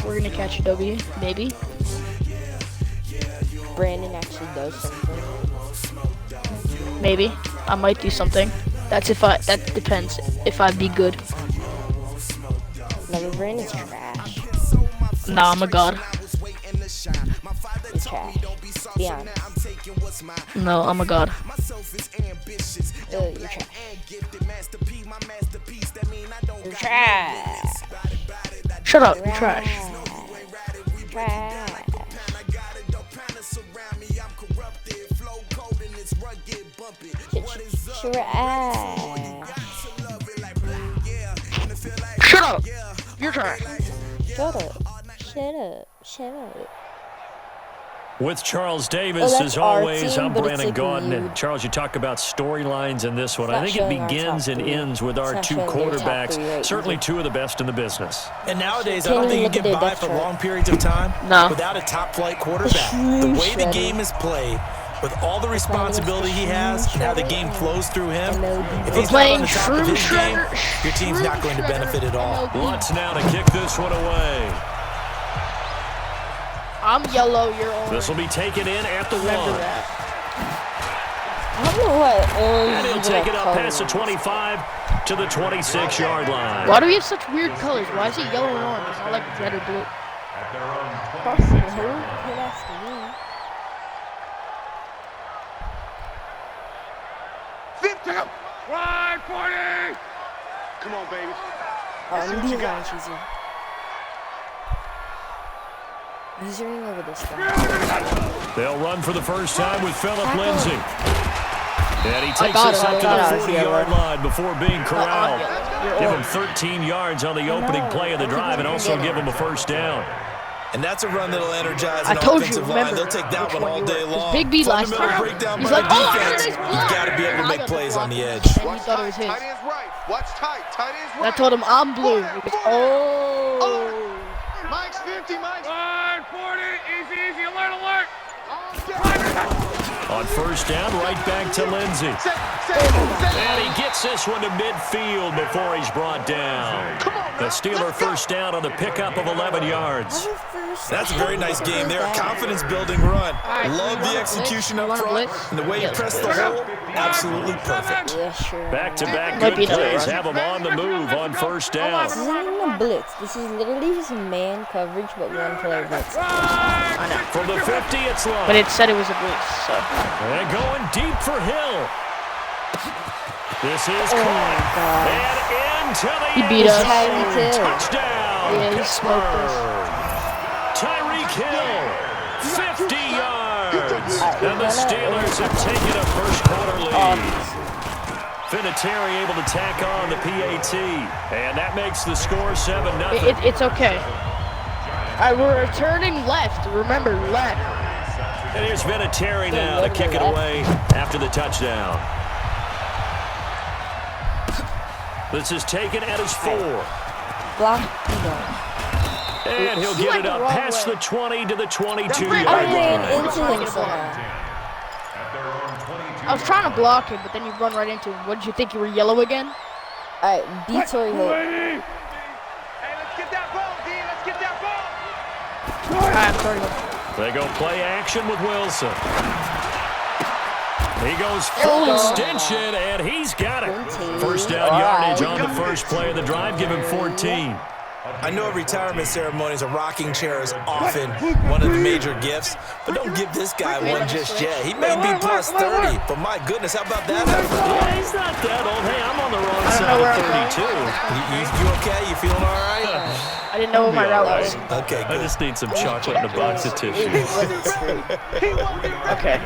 We're gonna catch a W, maybe. Brandon actually does something. Maybe. I might do something. That depends if I'd be good. No, Brandon's trash. Nah, I'm a god. You're trash. Be honest. No, I'm a god. You're trash. You're trash. Shut up, you're trash. Trash. Trash. Shut up! You're trash. Shut up. Shut up. Shut up. With Charles Davis, that's as our always, team, I'm but it's Brandon like Gordon. weird. And Charles, you talk about storylines in this one. It's I not think it showing our begins top and three. ends with our It's two not showing their top quarterbacks, three right certainly either. two of the best in the business. And nowadays, I Can't don't think even you look at get their by depth for chart. long periods of time No. without a top-flight quarterback. The way the shredder. game is played, with all the responsibility he has and how the game flows through him, if he's not playing on the top of shroom his game, shredder, your team's not going to shroom benefit at all. Lutz now to kick this one away. I'm yellow, you're orange. This will be taken in at the Remember 1. that. I don't know what orange And he'll is take a it up color. past the 25 to the 26-yard line. Why do we have such weird colors? Why is it yellow and orange? It's not like red or blue. Who? Who asked me? 50. Ride 40. Come on, baby. These aren't easy. These are in over this guy. They'll run for the first time with Philip Lindsay. And he takes got us it, up I to got the it. 40-yard line before being corralled. You're Give him orange. 13 yards on the opening play of the drive and also give him a first down. And that's a run that'll energize I an told you, offensive line. remember They'll take that which one one all you day were. 'Cause long. Big B last Fundamental time, breakdown he's by like, the oh, defense. it's You've blocked. got to be able to I make got the plays on block. the edge. And he thought it was his. Tight end's right. Watch tight. Tight end's And I right. told him I'm blue. He goes, oh. Mike's 50. Mike's. Line 40, easy, alert, alert. On first down, right back to Lindsay. And he gets this one to midfield before he's brought down. The Steeler first down on the pickup of 11 yards. That's a very nice game there. A confidence-building run. Love the execution up front. And the way you press the hole, absolutely perfect. Yeah, sure. Back-to-back Might good be another plays run. have him on the move on first This down. isn't even a blitz. This is literally just man coverage, but one player blitz. I know. From the 50, it's long. But it said it was a blitz, so. And going deep for Hill. This is Oh caught. my god. And into the He beat us. Tyreek Hill. touchdown. Yeah, he smoked us. Tyreek Hill, 50 yards. Alright, And the Steelers have taken a first quarter lead. Vinatieri able to tack on the PAT. And that makes the score 7-0. It's okay. We're turning left. Remember, left. And here's Vinatieri now to kick it away after the touchdown. This is taken at his 4. Block. And he'll He get went it the up wrong past way. the 20 to the 22-yard I I line. ran into him somehow. I was trying to block him, but then you run right into him. What did you think? You were yellow again? Alright, beat Tory Hill. Hey, let's get that ball, D. Let's get that ball. Alright, I'm sorry. They go play action with Wilson. He goes full extension, and he's got it. First down yardage on the first play of the drive. Give him 14. I know retirement ceremonies, a rocking chair is often one of the major gifts, but don't give this guy one just yet. He may be plus 30, but my goodness, how about that effort? Yeah, he's not that old. Hey, I'm on the wrong know side where of I'm 32. You okay? You feeling all right? I didn't know what my route was. Okay, I good. just need some chocolate and a box of tissues. Okay.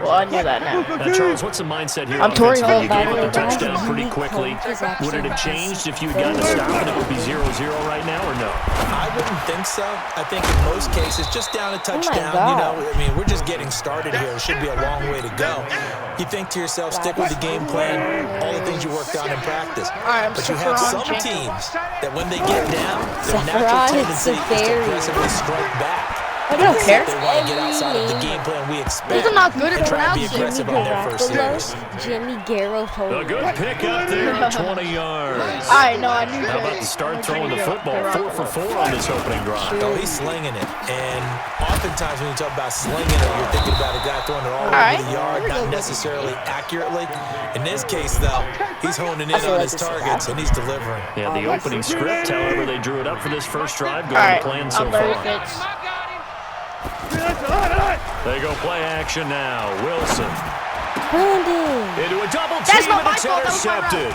Well, I knew that now. Now, Charles, what's the mindset here? I'm Tory offensively? Hill, You by gave the up way, the touchdown guys. pretty quickly. Would it have changed if you had gotten a stop and it would be 0-0 right now, or no? I wouldn't think so. I think in most cases, just down a touchdown, God. I mean, we're just getting started here. It should be a long way to go. You think to yourself, stick with the game plan, all the things you worked on in practice. I'm But you have Sephiron some Jenkins. teams that when they get down, their Sephiron natural is tendency is to Safari. aggressively strike back. I don't care. They want to get outside of the game plan we expect. They're not good at and try to be pronouncing. aggressive on their first series. Jimmy Garoppolo. A good pick up there at 20 yards. I know, I knew How that. about to start throwing the football? 4 for 4 on this opening drive. Oh, he's slinging it. And oftentimes when you talk about slinging it, you're thinking about a guy throwing it all over the yard, not necessarily accurately. In this case, though, he's honing in on his targets, and he's delivering. Yeah, the opening script, however, they drew it up for this first drive, going to plan so far. They go play action now. Wilson. Into a double team, and it's intercepted.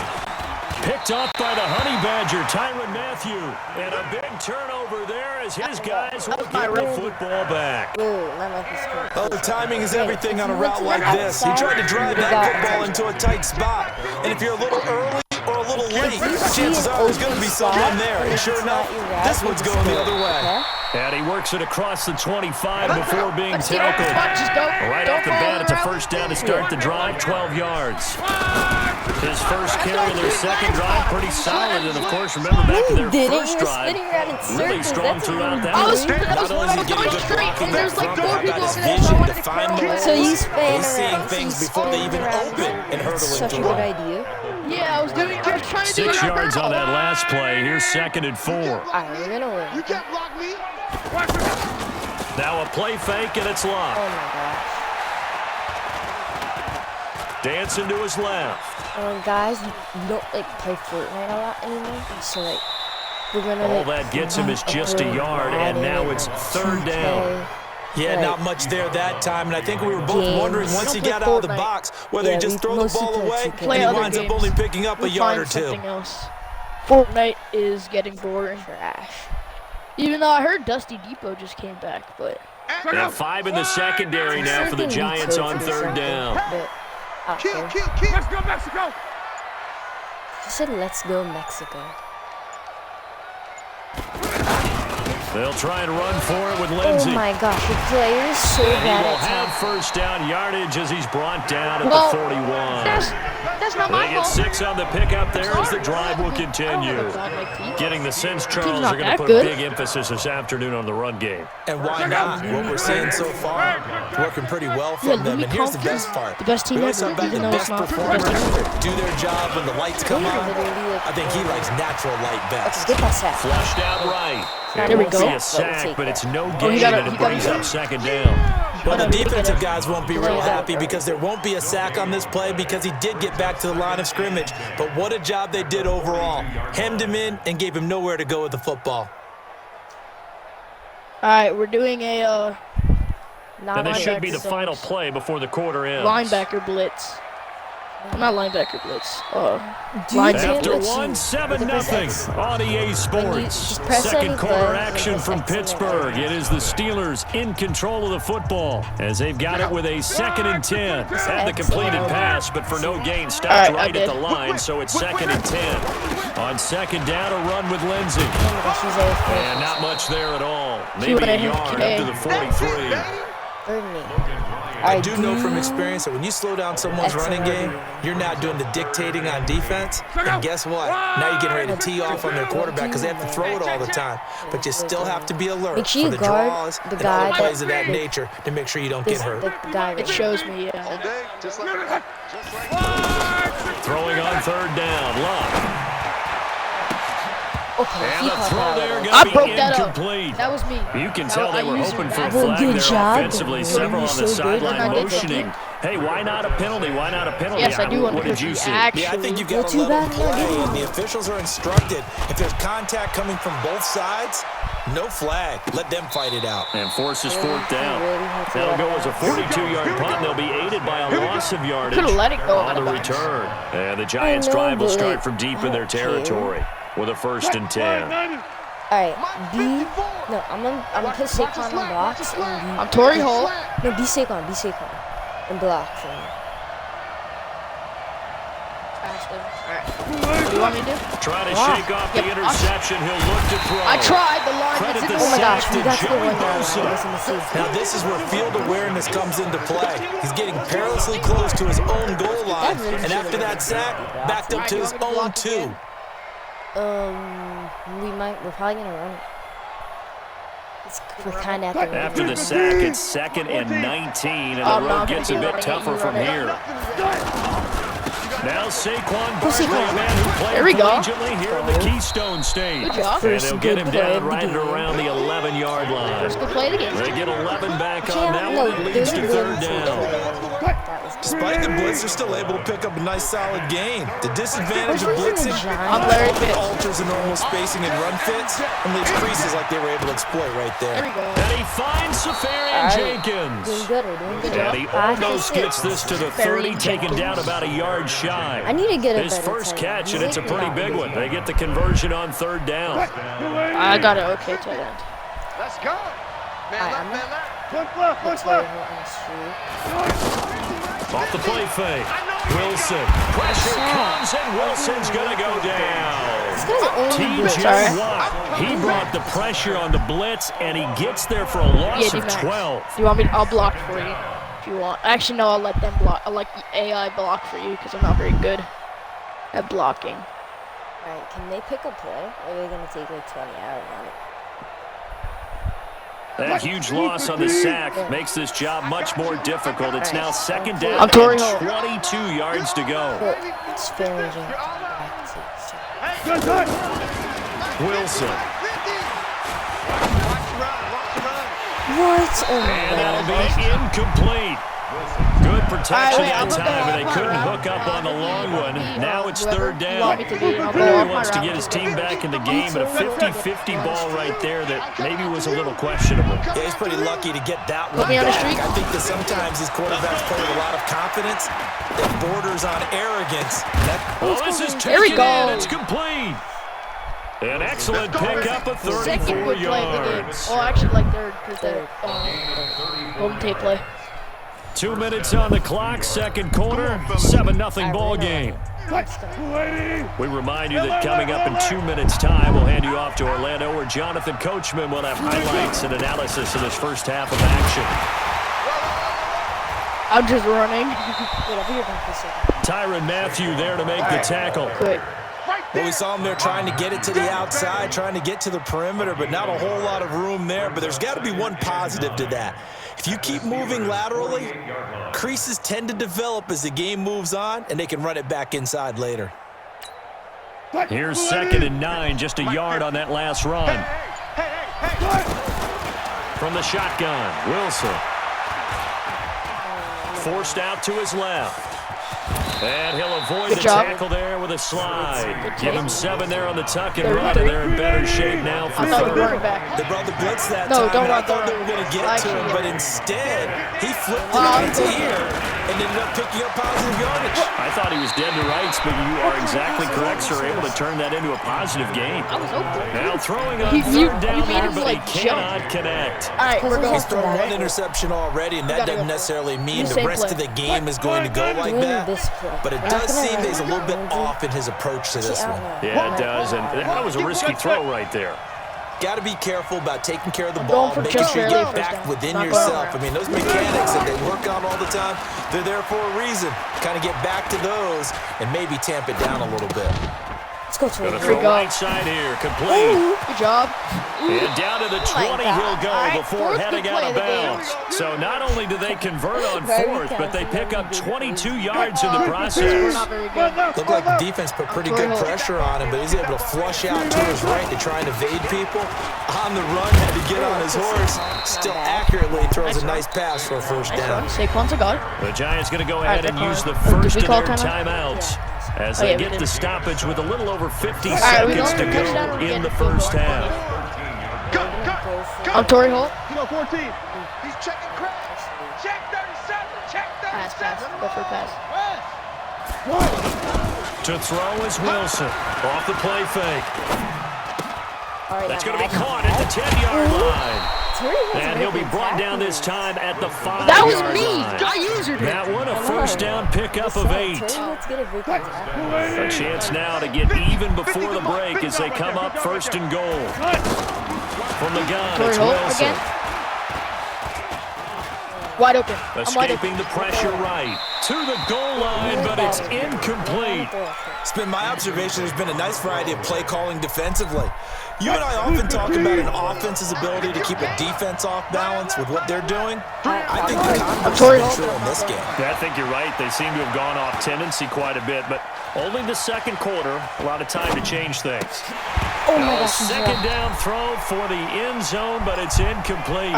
Picked up by the Honey Badger, Tyrann Mathieu. And a big turnover there as his guys will get the football back. Oh, the timing is everything on a route like this. He tried to drive that football into a tight spot. And if you're a little early or a little late, chances are there's going to be someone there. And sure enough, this one's going the other way. And he works it across the 25 before being tackled. Right Right off the bat, it's a first down to start the drive, 12 yards. His first carry of their second drive, pretty solid. And, of course, remember back to their first drive, really strong throughout that. Not only is he getting good blocking back front, but how about his vision to find the holes? So you spin He's seeing things before they even open and hurtling such a through good them. idea. Yeah, I was trying to do it. 6 yards on that last play. Here's 2nd and 4. Alright, we're gonna win. You can't block me. Now a play fake, and it's locked. Oh my gosh. Dancing to his left. Guys, you don't like play Fortnite a lot anymore, so like we're gonna. All that gets him is just a yard, and now it's 3rd down. Yeah, not much there that time, and I think we were both wondering once he got out of the box whether he'd just throw the ball away and he winds up only picking up a yard or two. Fortnite is getting boring. Trash. Even though I heard Dusty Depot just came back, but... And 5 in the secondary now for the Giants on 3rd down. Kill. Let's go, Mexico. He said, "Let's go, Mexico." They'll try and run for it with Lindsey. Oh my gosh, the player is so And he bad will at have tackling. first down yardage as he's brought down at the 41. That's not my They get fault. 6 on the pickup there as the drive will continue. Getting the sense Charles not are going to that put good. a big emphasis this afternoon on the run game. And why not? What we're seeing so far, working pretty well from them. And here's the best part. The best team We always talk ever, about the even though it's best not. performers do their job when the lights come on. I think he likes natural light best. Get that sack. Flushed out right. There It we won't go. be a sack, but it's no he gain, got it, and he it got brings it. up 2nd down. Well, the defensive guys won't be real happy because there won't be a sack on this play because he did get back to the line of scrimmage. But what a job they did overall. Hemmed him in and gave him nowhere to go with the football. All right, we're doing a And this should be the linebacker final zones. play before the quarter ends. Linebacker blitz. Not linebacker blitz. After 1, 7-0 on EA Sports. Second quarter action from Pittsburgh. It is the Steelers in control of the football as they've got it with a 2nd and 10. Had the completed pass, but for no gain, stopped right at the line, so it's 2nd and 10. On 2nd down, a run with Lindsey. And not much there at all. Maybe a yard up to the 43. I do know from experience that when you slow down someone's running game, you're not doing the dictating on defense. And guess what? Now you're getting ready to tee off on their quarterback because they have to throw it all the time. But you still have to be alert for the draws and all the plays of that nature to make sure you don't get hurt. It shows me, All day, just like Throwing on 3rd down. Love. And the throw Okay, there I going to broke be that up. incomplete. That was me. You can tell they were used hoping it. for a Well, flag good there job. offensively. You're Several on the so good. sideline I did motioning. that. Hey, why not a penalty? Why not a penalty? Yes, I do want What to did you see? actually. Yeah, I think you've got to too let them bad, play, and the officials are instructed. If there's contact coming from both sides, no flag. Let them fight it out. And forces 4th down. That'll go as a 42-yard punt. They'll be aided by a loss of yardage Could've let it go on the out of bounds. return. And the Giants' drive will start from deep in their territory with a 1st and 10. Alright, no, I'm gonna put Saquon on blocks and I'm Torrey Holt. No, be Saquon, and block for me. Alright. What do you want me to do? Try to shake off the interception. He'll look to throw. I tried. The line Credit is in the the Oh my gosh, sack we to got to Joey go one down. Bosa. That was a mistake. Now this is where field awareness comes into play. He's getting perilously close to his own goal line, and after that sack, backed up to his own 2. We're probably gonna run it. We're kind of After the sack, it's 2nd and 19, and the road gets a bit tougher from here. Now Saquon Barkley, a man who played collegiately here in the Keystone State. Good job. And they'll get him down right at around the 11-yard line. First good play of the game. They get 11 back on that one. It leads to 3rd down. Despite the blitz, they're still able to pick up a nice solid gain. The disadvantage of blitzing alters the normal spacing and run fits and leaves creases like they were able to exploit right there. There we go. And he finds Safarian Jenkins. Doing good, we're doing good. And he almost gets this to the 30, taken down about a yard shy. I need to get a His better first tight end. catch, and it's a pretty big one. They get the conversion on 3rd down. I got it. Okay, tight end. Let's go. Man up, man left. Looks like we're on the street. Off the play fake. Wilson. Pressure comes, and Wilson's going to go down. This guy's only TJ Watt. He brought the pressure on the blitz, and he gets there for a loss of 12. Do you want me to? I'll block for you if you want. Actually, no, I'll let them block. I'll let the AI block for you because I'm not very good at blocking. Alright, can they pick a play? Or are they going to take like 20 hours on it? That huge loss on the sack makes this job much more difficult. It's now 2nd down and 22 yards to go. It's fair. Wilson. What? Oh And that'll my be incomplete. Good protection that time, but they couldn't I'm hook up on the long one. Now it's 3rd You want down. me to be? I'll go He off my wants to route. get his team back in the game, but a 50-50 ball right there that maybe was a little questionable. Yeah, he's pretty lucky to get that Put one me on the back. street. I think that sometimes these quarterbacks play with a lot of confidence that borders on arrogance. Oh, this is There we taken go. in. It's complete. An excellent pickup of Second 34 good play of the game. yards. Well, actually, like third, because the golden tape play. 2 minutes on the clock, 2nd quarter, 7-0 ball game. We remind you that coming up in 2 minutes' time, we'll hand you off to Orlando, where Jonathan Coachman will have highlights and analysis of this first half of action. I'm just running. Tyrann Mathieu there to make the tackle. Quick. Well, we saw him there trying to get it to the outside, trying to get to the perimeter, but not a whole lot of room there. But there's got to be one positive to that. If you keep moving laterally, creases tend to develop as the game moves on, and they can run it back inside later. Here's 2nd and 9, just a yard on that last run. From the shotgun, Wilson. Forced out to his left. And he'll avoid the tackle there with a slide. Give him 7 there on the tuck and run, and they're in better shape now for 3rd. They brought the blitz that time, and I thought they were going to get to him, but instead, he flipped it on its ear and ended up picking up positive yardage. I thought he was dead to rights, but you are exactly correct, sir. Able to turn that into a positive gain. Now throwing on 3rd down there, but he cannot connect. All right, we're going. He's thrown one interception already, and that doesn't necessarily mean the rest of the game is going to go like that. But it does seem that he's a little bit off in his approach to this one. Yeah, it does, and that was a risky throw right there. Got to be careful about taking care of the ball, for making sure you get first back down. within Not yourself. I going mean, those mechanics that they work on all the time, they're there for a reason. Kind of get back to those and maybe tamp it down a little bit. Let's go to Gonna it. throw right side here, complete. Good job. And down to the 20 he'll go All right, before fourth heading good out play of of the game. bounds. So not only do they convert on Very 4th, but they pick up 22 yards in the We're process. not very good. Looked like the defense put pretty good pressure on him, but he's able to flush out to his right to try and evade people. On the run, had to get on his horse. Still accurately throws a nice pass for a first down. Saquon's a god. The Giants going to go ahead and use the Did first we of call their timeout? timeouts as Oh, they yeah, we get did. the stoppage with a little over 50 we seconds don't to have a touchdown, go we in get the a field first goal. half. I'm Torrey Holt. Kilo 14. He's checking crowd. Check 37. Check 37. Pass. Go for a pass. To throw is Wilson. Off the play fake. That's going to be caught at the 10-yard line. And he'll be brought down this time at the 5-yard line. That was me. I used it. That one a first down pickup of 8. A chance now to get even before the break as they come up 1st and goal. From the gun, it's Wilson. Again. Wide open. Escaping the pressure right. To the goal line, but it's incomplete. It's been my observation there's been a nice variety of play calling defensively. You and I often talk about an offense's ability to keep a defense off balance with what they're doing. I think the converse is true in this game. Yeah, I think you're right. They seem to have gone off tendency quite a bit, but only the second quarter, a lot of time to change things. Oh my gosh. Second down throw for the end zone, but it's incomplete.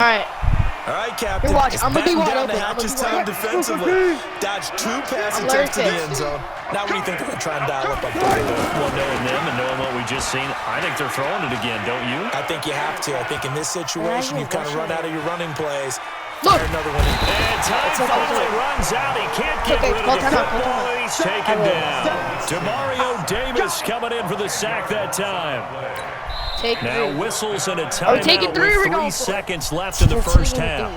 All right, Captain. Watch, It's I'm gonna be batting wide down to open. Hatch's time defensively. Dodged 2 pass attempts to the end zone. Now what do you think they're going to try and dial up on third? Well, knowing them and knowing what we just seen, I think they're throwing it again, don't you? I think you have to. I think in this situation, you've kind of run out of your running plays. Look. Fire another one in. And time finally runs out. He can't get rid of the football. He's taken down. Demario Davis coming in for the sack that time. Now whistles and a timeout with 3 seconds left in the first half.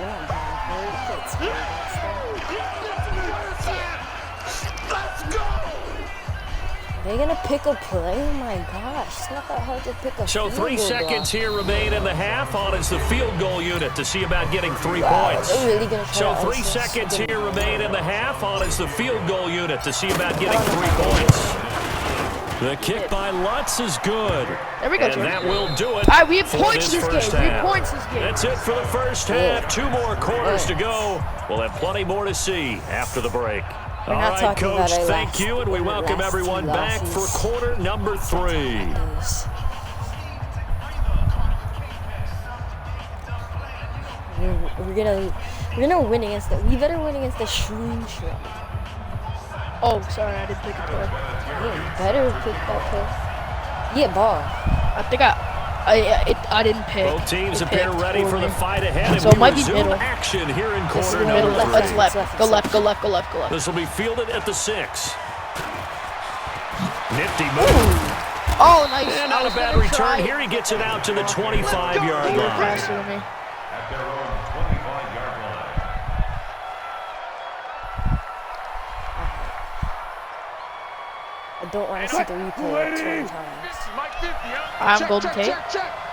They're going to pick a play? Oh my gosh, it's not that hard to pick a So 3 seconds block. here remain in the half. On is the field goal unit to see about getting 3 points. They're really gonna try So to 3 ice seconds this. here remain in the half. On is the field goal unit to see about getting 3 points. The kick by Lutz is good. There we go, And Jordan. that will do it. All right, we have for points this this first game. We have half. points this game. That's it for the first half. 2 more quarters to go. We'll have plenty more to see after the break. We're All not right, talking Coach, about our thank last- you, and we welcome last everyone two back for losses. quarter number 3. We're gonna win against the. We better win against the Shroom Shrimp. Oh, sorry, I didn't pick a play. Yeah, better pick that play. Yeah, ball. I think I didn't pick. Both teams It appear picked ready for the me. fight ahead, and So it we might be resume middle. action here in This quarter is number middle. 3. Let's left. Left. Go left. Go left. Go left. Go left. This will be fielded at the 6. Nifty move. Oh, nice. And I not a was bad gonna return. try. Here he gets it out to the 25-yard You were line. faster than me. I don't want to see the replay like 20 times. Mike 50, huh? I'm Golden Tate.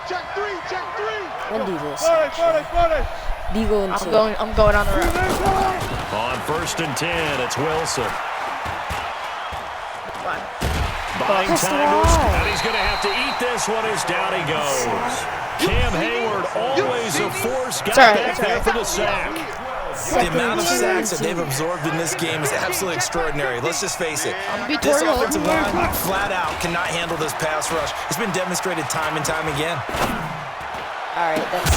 Check 3, check 3. When do this? Forward. Be going to. I'm going on the route. On 1st and 10, it's Wilson. Fine. Buying That's time to his, right. and he's going to have to eat this one as down he goes. Cam Hayward, always a force, got Sorry, back sorry. there for the sack. The amount of sacks that they've absorbed in this game is absolutely extraordinary. Let's just face it. This Victoria. offensive line, flat out, cannot handle this pass rush. It's been demonstrated time and time again. All right, that's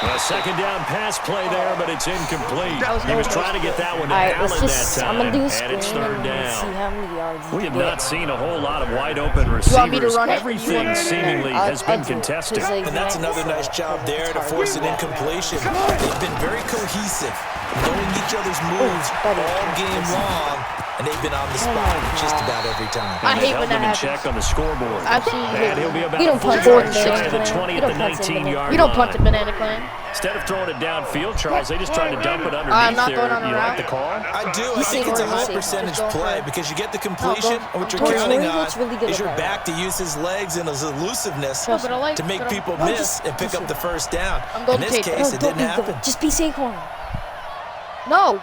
A second down pass play there, but it's incomplete. He was trying to get that one to All right, Allen let's just. that I'm time, gonna do a and screen it's 3rd and see down. how many yards. We you have get. not seen a whole lot of wide open want me to receivers. run it? Everything seemingly I'll- has I'll been do it, 'cause, contested. like, And that's another nice job there to force an incompletion. They've been very cohesive, knowing each other's moves buddy. all game long, and they've been on the spot just about every time. I hate Held when them that in happens. check on the scoreboard. Absolutely. And he'll be about You don't a punt foot it shy in of the banana 20 You at the don't punt it in 19-yard We don't line. punt the banana clan. Instead of throwing it downfield, Charles, they just tried to dump it I'm underneath not there. going on the You like route. the call? I do. I think it's a high percentage play because you get the completion, and what you're Torrey counting on looks really good is at your that back to use his legs and his elusiveness No, but I like- to make but I'm- people no, miss and pick up the first down. I'm In going this to take case, No, it don't didn't be happen. Just be Saquon. No.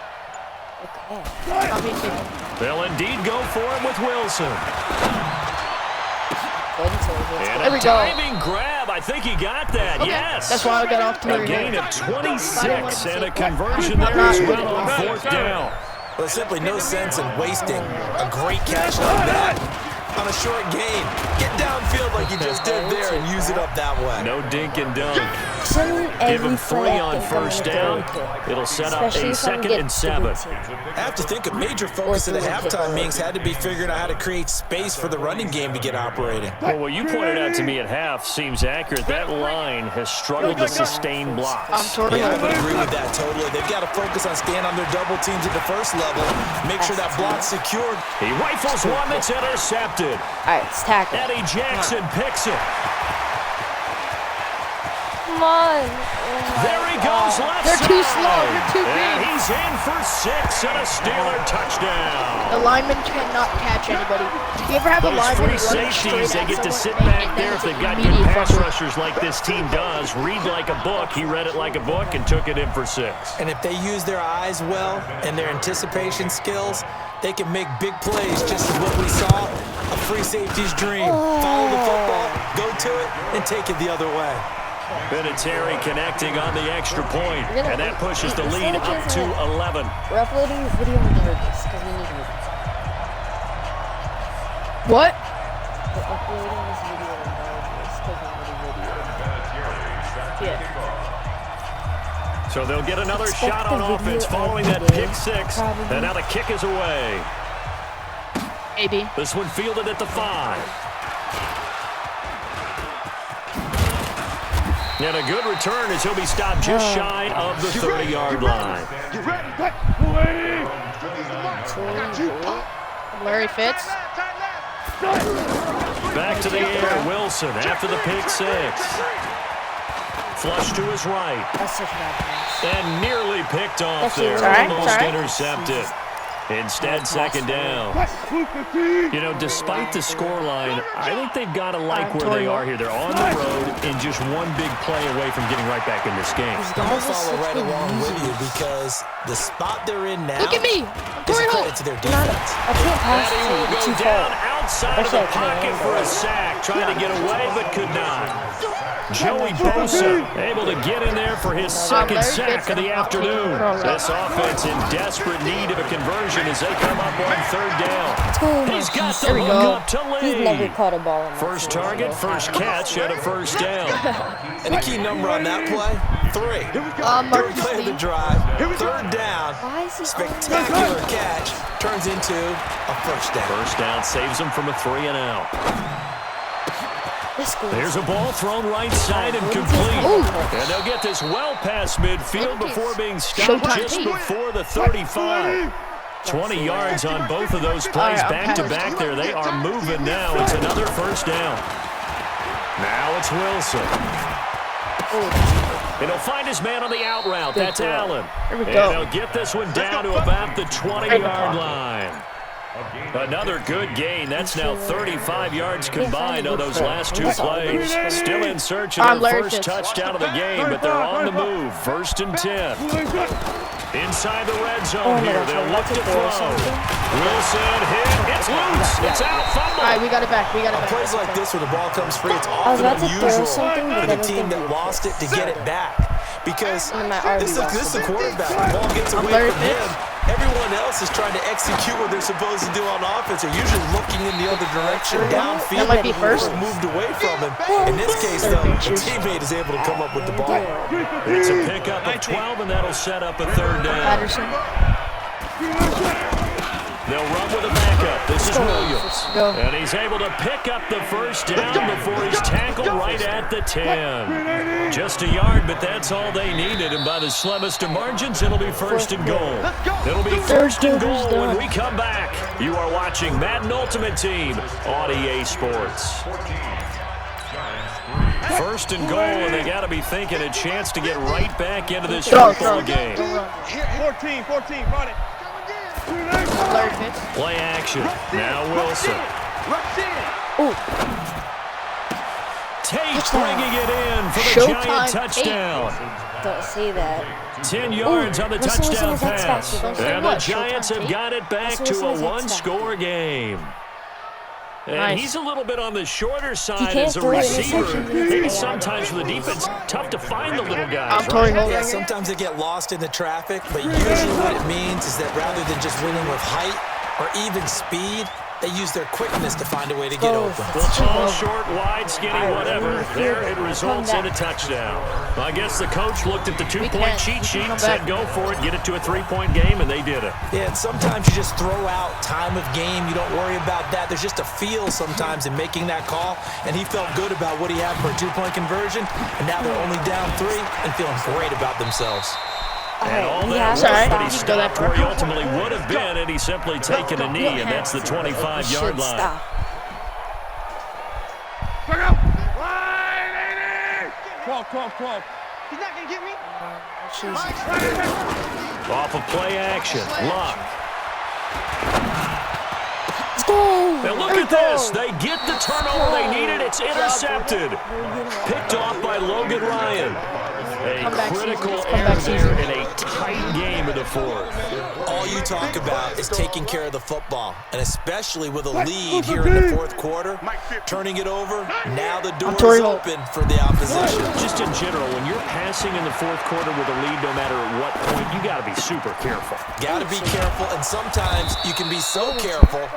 Okay. Not being taken. They'll indeed go for it with Wilson. Good until he hits. And There we a go. diving grab. I think he got that. Okay. Yes. That's why I got off to A gain of 26 and a conversion there as well on 4th down. Well, there's simply no sense in wasting a great catch like that on a short gain. Get downfield like you just did there and use it up that way. No dink and dunk. Send Give every him play 3 I on think I'm 1st gonna down. throw it. It'll set up Especially a if I can 2nd get and the 7. good team. I have to think a major focus of the halftime meetings had to be figuring out how to create space for the running game to get operating. Well, what you pointed out to me at half seems accurate. That line has struggled to sustain blocks. I'm totally Yeah, I over would it. agree with that totally. They've got to focus on staying on their double teams at the first level, make sure that block's secured. He rifles one that's intercepted. All right, it's tackle. Eddie Jackson picks it. Come on. There he goes left They're too side. slow. They're too And big. he's in for 6 and a Steeler touchdown. The lineman cannot catch anybody. If you ever have a Those lineman free running safeties, straight they at get to someone, sit back then there if it's they've an got good immediate pass fumble. rushers like this team does. Read like a book. He read it like a book and took it in for 6. And if they use their eyes well and their anticipation skills, they can make big plays, just as what we saw. A free safety's dream. Follow the football, go go to it and take it the other way. Vinatieri connecting on the extra point, and that pushes the lead up to 11. We're uploading this video in emergency because we need to. What? We're uploading this video in emergency because we need a video. Yeah. So they'll get another Expect shot the on offense video following that every day, pick six. probably. And now the kick is away. Maybe. This one fielded at the 5. And a good return as he'll be stopped just shy of the 30-yard line. You ready? Larry Fitz. Back to the air, Wilson after the pick six. Flush to his right. That's such a bad pass. And nearly picked off That's there. all right, Almost all right. intercepted. Instead, second down. You know, despite the scoreline, I think they've got to like where they are here. They're on the road and just one big play away from getting right back in this game. I'm going to follow right along with you because the spot they're in now Look at me. is a credit to their defense. I can't pass And he will to you. It's go too down far. outside of the pocket for a sack, trying to get away but could not. Joey Bosa able to get in there for his second sack of the afternoon. This offense in desperate need of a conversion as they come up on third down. He's got the hook up to He's never lead. caught a ball in my First career. target, first catch, and a first down. And the key number on that play, 3. Third Marcus play of the Lee. drive, third down, Why is he spectacular catch, turns into a first down. First down saves him from a 3-and-out. This goal? There's a ball thrown right side and complete. Ooh. And they'll get this well past midfield before being stopped Showtime. just before the 35. 20 yards on both of those plays All right, back-to-back there. They are moving now. It's another first down. Now it's Wilson. And he'll find his man on the out route. That's Allen. Here we And go. they'll get this one down to about the 20-yard line. Another good gain. That's now 35 yards combined on those last two plays. Still in search of their first touchdown of the game, but they're on the move. First and 10. Inside the red zone here. They'll look to throw. Wilson hit. It's loose. It's out. Fumble. All right, we got it back. We got it On back. plays like this where the ball comes free, it's was often about to throw unusual something, but for then the I team think that we lost it to get it back. Because this is the quarterback. The ball gets away Larry from Fitz. him. Everyone else is trying to execute what they're supposed to do on offense. They're usually looking in the other direction, downfield, That might be first. or moved away from him. In this case, though, a teammate is able to come up with the ball. It's a pickup of 12, and that'll set up a third down. Patterson. They'll run with a backup. This is Williams. Go. And he's able to pick up the first down before he's tackled right at the 10. Just a yard, but that's all they needed. And by the slimmest of margins, it'll be first and goal. It'll be first and goal when we come back. You are watching Madden Ultimate Team on EA Sports. First and goal, and they got to be thinking a chance to get right back into this football game. 14, run it. Larry Fitz. Play action. Now Wilson. Tate bringing it in for the Showtime giant Tate. touchdown. Don't say that. 10 yards on the Russell Wilson touchdown is X pass. Factor. Don't say And the what, Giants Showtime have Tate? got it back Russell to Wilson a is X one-score game. And Nice. he's a little bit on the shorter side can't as a throw receiver. interceptions. Maybe sometimes for the defense, tough to find the little guys, Corey right? Holder. Yeah, sometimes they get lost in the traffic, but usually what it means is that rather than just winning with height or even speed, they use their quickness to find a way to get open. Well, tall, short, wide, skinny, whatever. There it results in a touchdown. Well, I guess the coach looked at the two-point cheat sheet and said, go for it, get it to a three-point game, and they did it. Yeah, and sometimes you just throw out time of game. You don't worry about that. There's just a feel sometimes in making that call, and he felt good about what he had for a two-point conversion, and now they're only down 3 and feeling great about themselves. And all we that have work, to but he stop. stopped where he ultimately would have been had he simply taken a knee, and that's the 25-yard line. Stop. Look out. Line 12. He's not going to get me. Off of play action, Luck. Let's go. And look at this. They get the turnover they needed. It's intercepted. Picked off by Logan Ryan. A comeback critical season. error Comeback there season. in a tight game of the fourth. All you talk about is taking care of the football, and especially with a lead here in the fourth quarter, turning it over, now the door is open for the opposition. Just in general, when you're passing in the fourth quarter with a lead, no matter at what point, you got to be super careful. Got to be careful, and sometimes you can be so careful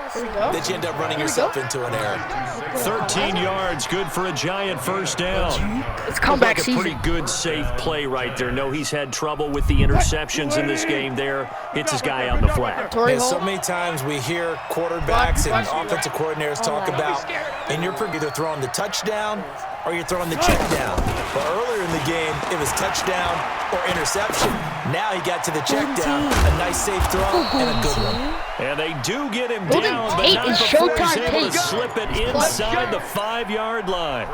that you end up running yourself into an error. 13 yards, good for a Giant first down. It's comeback Like a pretty good, safe play right there. No, he's had trouble with the interceptions in this game there. Hits his guy out in the flat. And so many times we hear quarterbacks and offensive coordinators talk about, and you're either throwing the touchdown or you're throwing the check down. But earlier in the game, it was touchdown or interception. Now he got to the check down. A nice safe throw and a good one. And they do get him Golden down, but Tate not is before he's Showtime able to Tate. slip it inside the 5-yard line.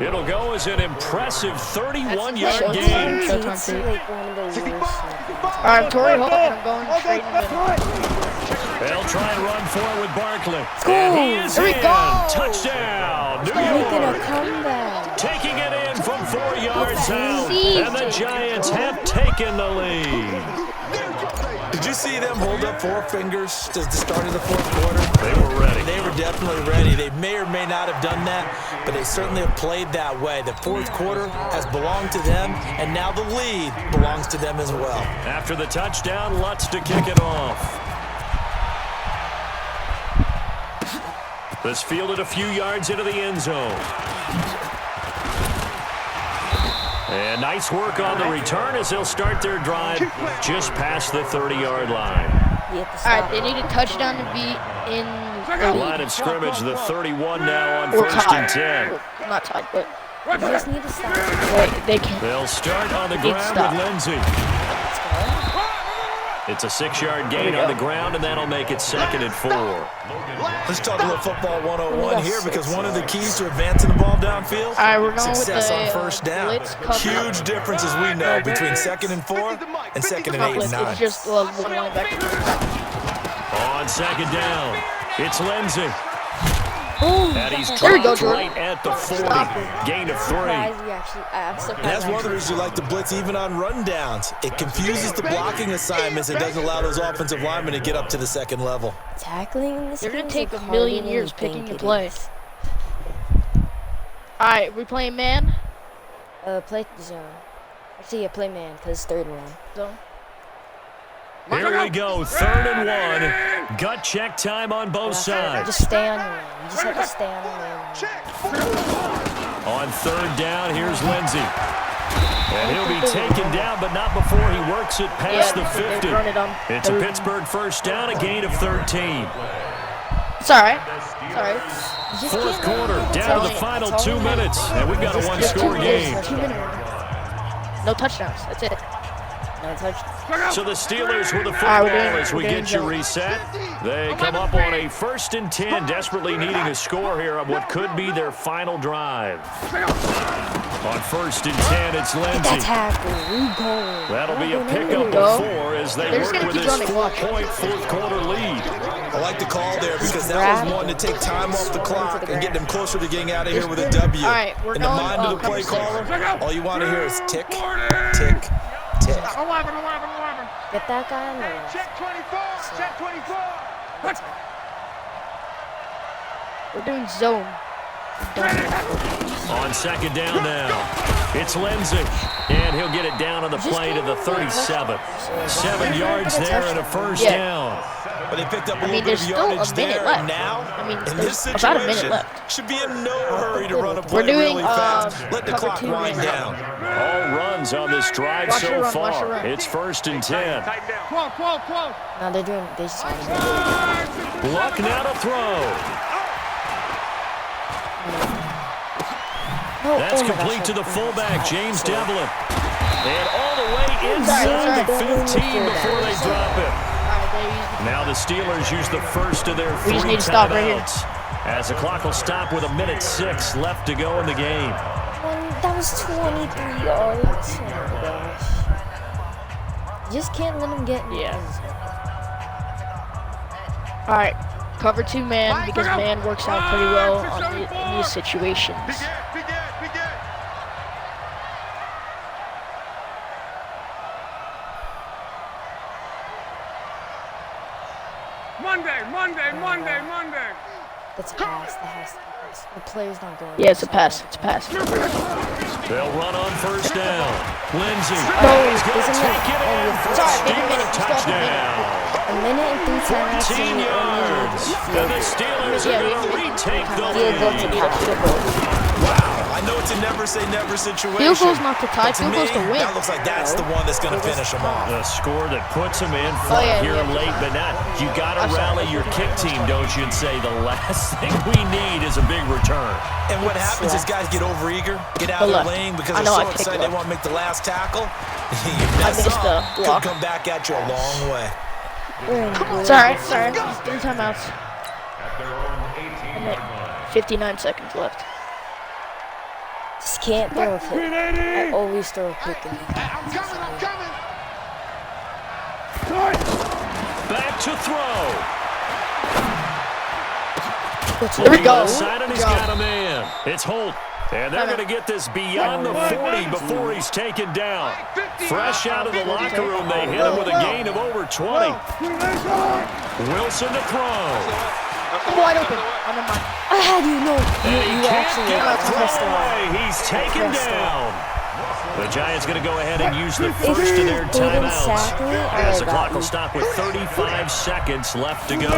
It'll go as an impressive 31-yard gain. All right, Torrey Holt, and I'm going straight in the middle. They'll try and run forward with Barkley. And he is Here we in. go. Touchdown, New Making a York. comeback. Taking it in from 4 yards out. See? And the Giants have taken the lead. Did you see them hold up 4 fingers to the start of the fourth quarter? They were ready. They were definitely ready. They may or may not have done that, but they certainly have played that way. The fourth quarter has belonged to them, and now the lead belongs to them as well. After the touchdown, Lutz to kick it off. This fielded a few yards into the end zone. And nice work on the return as they'll start their drive just past the 30-yard line. All right, they need a touchdown to be in the Line of scrimmage, the 31 now on Or first and tied. 10. Not tied, but You just need to stop. they can. They'll start on the Good ground stop. with Lindsey. It's a 6-yard gain on the ground, and that'll make it 2nd and 4. Let's talk a little football 101 here, because one of the keys to advancing the ball downfield, All right, we're going success with the on first down. blitz cover. Huge difference, as we know, between 2nd and 4 and 2nd and 8 and Blitz. 9. It's just one linebacker. On 2nd down, it's Lindsey. And he's There we go, dropped Jordan. right at the 40. Gain of 3. I'm surprised. And that's one of the reasons you like to blitz even on rundowns. It confuses the blocking assignments and doesn't allow those offensive linemen to get up to the second level. Tackling in this They're game gonna is take like a million harder years than picking you your think play. it is. All right, we playing man. Play zone. Actually, yeah, play man, because third one. Zone. Here we go, 3rd and 1. Gut check time on both sides. Just stay on your lane. You just have to stay on your lane. On 3rd down, here's Lindsey. And he'll be taken down, but not before he works it past the 50. They run it on. It's a Pittsburgh first down, a gain of 13. It's all right. It's all right. Fourth quarter, down to the final 2 minutes, and we've got a one-score game. No touchdowns. That's it. No touchdown. So the Steelers with the All football right, as we get you reset. They come up on a 1st and 10, desperately needing a score here on what could be their final drive. On 1st and 10, it's That Lindsey. tackle. We go. That'll be a pickup go. of 4 as they They're just work gonna with keep this running, watch. 4-point fourth quarter lead. I like the call there, because that was one to take time off the clock and get them closer to getting out of here with a W. All right, we're In the going, mind of the play cover caller, all you want to hear is tick, tick, tick. 11. Get that guy on the left. Check 24. Check 24. We're doing zone. On 2nd down now, it's Lindsey. And he'll get it down on the play to the 37. 7 yards there and a first down. But they picked up a I mean, little bit there's of still a yardage minute there, left. and now, I mean, in there's this about a minute situation, left. should be in no hurry to run a play We're doing, really fast. Let the cover clock 2 wind right down. All runs on this drive Watch so it run, watch it far. run. It's 1st and 10. Tighten down. 12. No, they just Luck now to throw. No, That's oh my complete gosh, to the I- fullback, James Sorry. Devlin. And all the way inside the 15 before they drop it. Now the Steelers use the first of their 3 We just need to stop right here. timeouts. As the clock will stop with 1:06 left to go in the game. That was 23 yards. Oh my gosh. You just can't let him get in. Yeah. All right, cover 2 man, because man works out pretty well in these situations. Begin. Monday. That's a pass. That has to be a pass. The player's not going. Yeah, it's a pass. It's a pass. They'll run on first down. Lindsay. No, He's going to take it in for a Sorry, maybe a Steeler minute. Just go touchdown. A minute and 3 timeouts. 14 yards. And the Steelers are going to retake the Field goal to lead. tie. Field goal. Wow, I know it's a never say never situation. Field goal's not to tie. but Field goal's to win. That looks like that's the one that's going to finish them off. A score that puts them in front here late, but not. You got to rally your kick team, don't you, and say the last thing we need is a big return. And what happens is guys get overeager, get out of their lane because they're so excited they want to make the last tackle. You mess up, could come back at you a long way. Sorry. 3 timeouts. And then 59 seconds left. Just can't throw a pick. I always throw a pick in the I'm coming. Back to throw. There we go. Side and he's got a man. It's Holt. And they're going to get this beyond the 40 before he's taken down. Fresh out of the locker room, they hit him with a gain of over 20. Wilson to throw. I'm wide open. Oh, never mind. I had you know. And You actually pressed the away. line. He's taken down. The Giants going to go ahead and use the If first of their they didn't timeouts. sack me, As the I clock got will you. stop with 35 seconds left to go.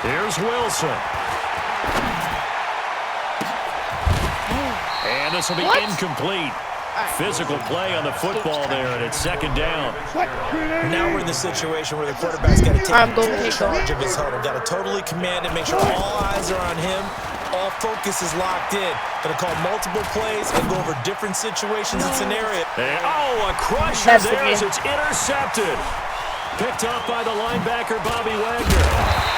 Here's Wilson. And this will be incomplete. Physical play on the football there, and it's second down. Now we're in the situation where the quarterback's got to take charge of his huddle. Got to totally command it, make sure all eyes are on him. All focus is locked in. Going to call multiple plays and go over different situations and scenarios. And, a crusher there as it's intercepted. Picked up by the linebacker, Bobby Wagner.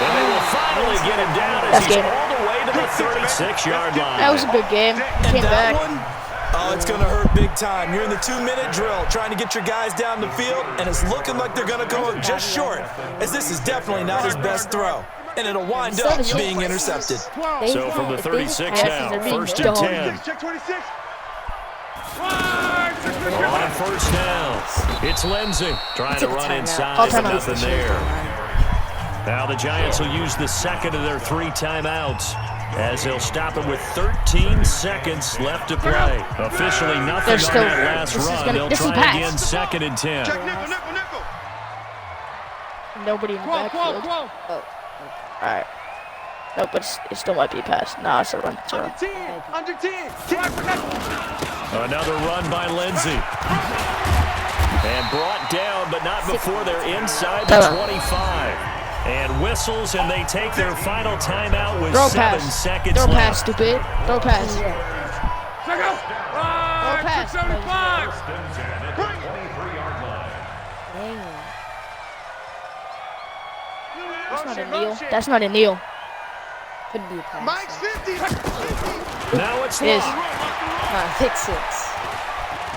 And they will finally get him down as he's all the way to the 36-yard line. That was a good game. Came back. Oh, it's going to hurt big time. You're in the 2-minute drill trying to get your guys down the field, and it's looking like they're going to go just short, as this is definitely not his best throw. And it'll wind up being intercepted. So from the 36 now, first and 10. Check 26. On first down, it's Lindsay trying to run inside, but nothing there. Now the Giants will use the second of their 3 timeouts, as they'll stop it with 13 seconds left to play. Officially nothing on that last run. They'll try again, second and 10. Check nickel. Nobody in the backfield. Alright. Nope, but it still might be a pass. Nah, it's a run. It's a run. Under 10. Another run by Lindsay. And brought down, but not before they're inside the 25. And whistles, and they take their final timeout with 7 seconds Throw left. pass, stupid. Throw pass. Check out. Throw pass. 675. That's not a kneel. That's not a kneel. Could be a pass. Mike's 50. Now it's It is. Pick 6.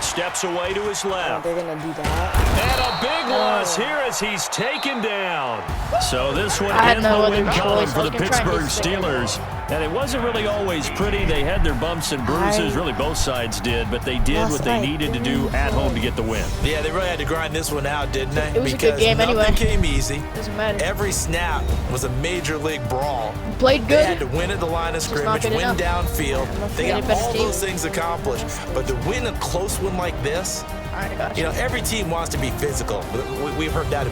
Steps away to his left. They're going to do that. And a big loss here as he's taken down. So this one I had in no the other win column choice. for I the was gonna try and Pittsburgh get Steelers. And it wasn't really always pretty. They had their bumps and bruises. Really, both sides did. But they did what they needed to do at home to get the win. Yeah, they really had to grind this one out, didn't they? It was a good game anyway. Nothing came easy. Doesn't matter. Every snap was a major league brawl. Played They good. had to win at the line of Just not scrimmage, good win enough. downfield. They got Best all team. those things accomplished. But to win a close one like this, Alright, I got you. you know, every team wants to be physical. We've heard that